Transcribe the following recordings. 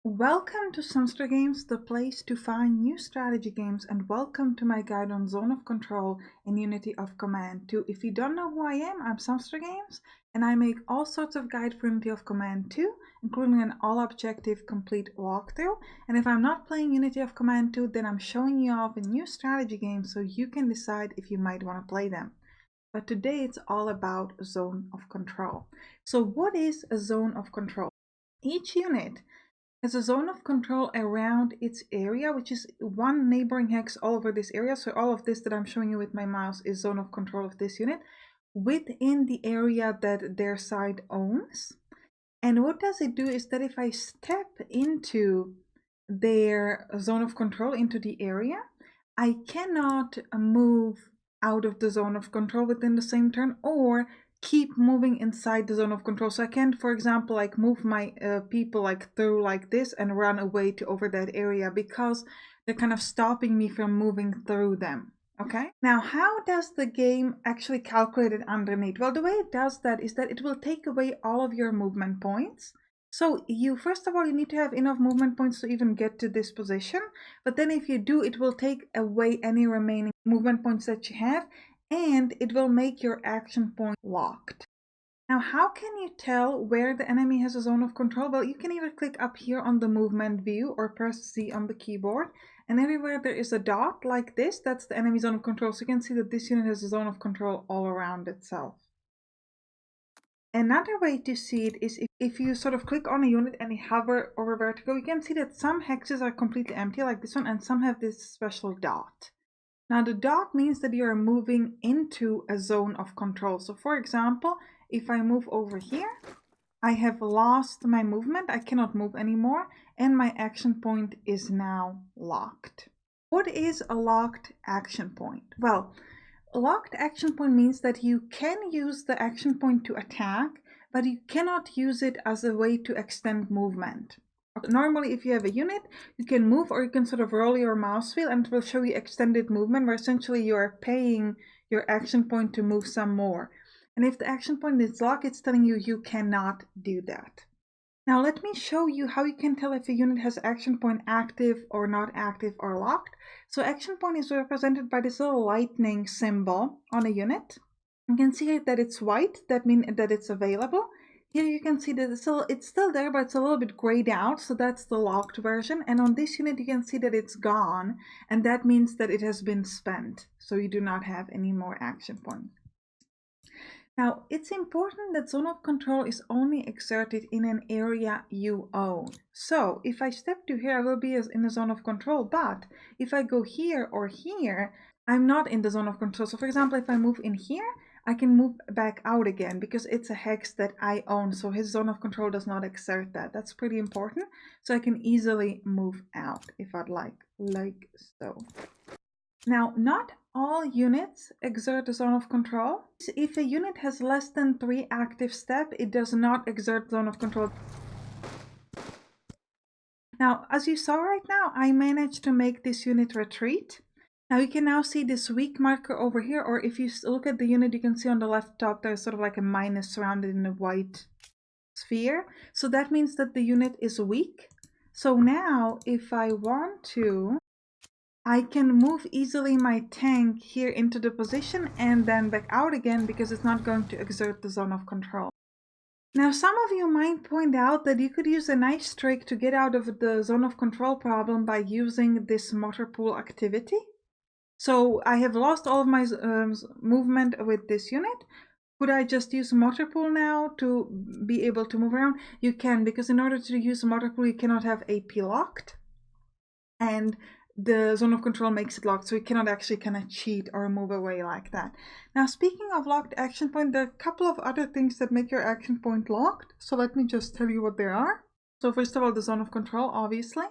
Welcome to Sampstra Games, the place to find new strategy games, and welcome to my guide on Zone of Control and Unity of Command 2. If you don't know who I am, I'm Sampstra Games, and I make all sorts of guide for Unity of Command 2, including an all-objective complete walkthrough. And if I'm not playing Unity of Command 2, then I'm showing you off a new strategy game so you can decide if you might want to play them. But today it's all about Zone of Control. So what is a Zone of Control? Each unit has a zone of control around its area, which is one neighboring hex all over this area. So all of this that I'm showing you with my mouse is zone of control of this unit within the area that their side owns. And what does it do is that if I step into their zone of control, into the area, I cannot move out of the zone of control within the same turn or keep moving inside the zone of control. So I can't, for example, like move my people like through like this and run away to over that area because they're kind of stopping me from moving through them. Okay, now how does the game actually calculate it underneath? Well, the way it does that is that it will take away all of your movement points. So you, first of all, you need to have enough movement points to even get to this position. But then if you do, it will take away any remaining movement points that you have, and it will make your action point locked. Now, how can you tell where the enemy has a zone of control? Well, you can either click up here on the movement view or press Z on the keyboard. And everywhere there is a dot like this, that's the enemy zone of control. So you can see that this unit has a zone of control all around itself. Another way to see it is if you sort of click on a unit and you hover over vertical, you can see that some hexes are completely empty like this one, and some have this special dot. Now the dot means that you are moving into a zone of control. So for example, if I move over here, I have lost my movement, I cannot move anymore, and my action point is now locked. What is a locked action point? Well, a locked action point means that you can use the action point to attack, but you cannot use it as a way to extend movement. Normally, if you have a unit, you can move or you can sort of roll your mouse wheel and it will show you extended movement, where essentially you are paying your action point to move some more. And if the action point is locked, it's telling you you cannot do that. Now let me show you how you can tell if a unit has action point active or not active or locked. So action point is represented by this little lightning symbol on a unit. You can see that it's white, that means that it's available. Here you can see that it's still there, but it's a little bit grayed out, so that's the locked version. And on this unit you can see that it's gone, and that means that it has been spent, so you do not have any more action points. Now, it's important that zone of control is only exerted in an area you own. So if I step to here, I will be in the zone of control, but if I go here or here, I'm not in the zone of control. So for example, if I move in here, I can move back out again because it's a hex that I own. So his zone of control does not exert that. That's pretty important. So I can easily move out if I'd like so. Now, not all units exert a zone of control. If a unit has less than 3 active steps, it does not exert zone of control. Now, as you saw right now, I managed to make this unit retreat. Now you can now see this weak marker over here, or if you look at the unit, you can see on the left top there's sort of like a minus surrounded in a white sphere. So that means that the unit is weak. So now if I want to, I can move easily my tank here into the position and then back out again because it's not going to exert the zone of control. Now, some of you might point out that you could use a nice trick to get out of the zone of control problem by using this motor pool activity. So I have lost all of my movement with this unit. Could I just use motor pool now to be able to move around? You can, because in order to use motor pool, you cannot have AP locked. And the zone of control makes it locked, so you cannot actually kind of cheat or move away like that. Now, speaking of locked action point, there are a couple of other things that make your action point locked. So let me just tell you what they are. So first of all, the zone of control, obviously.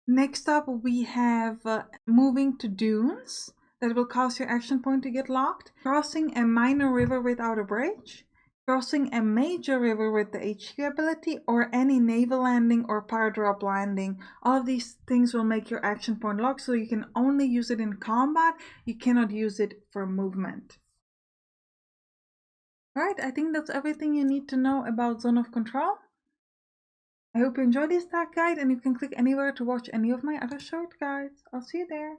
Next up, we have moving to dunes. That will cause your action point to get locked. Crossing a minor river without a bridge. Crossing a major river with the HQ ability, or any naval landing or power drop landing. All of these things will make your action point locked, so you can only use it in combat. You cannot use it for movement. Alright, I think that's everything you need to know about zone of control. I hope you enjoyed this tag guide and you can click anywhere to watch any of my other short guides. I'll see you there.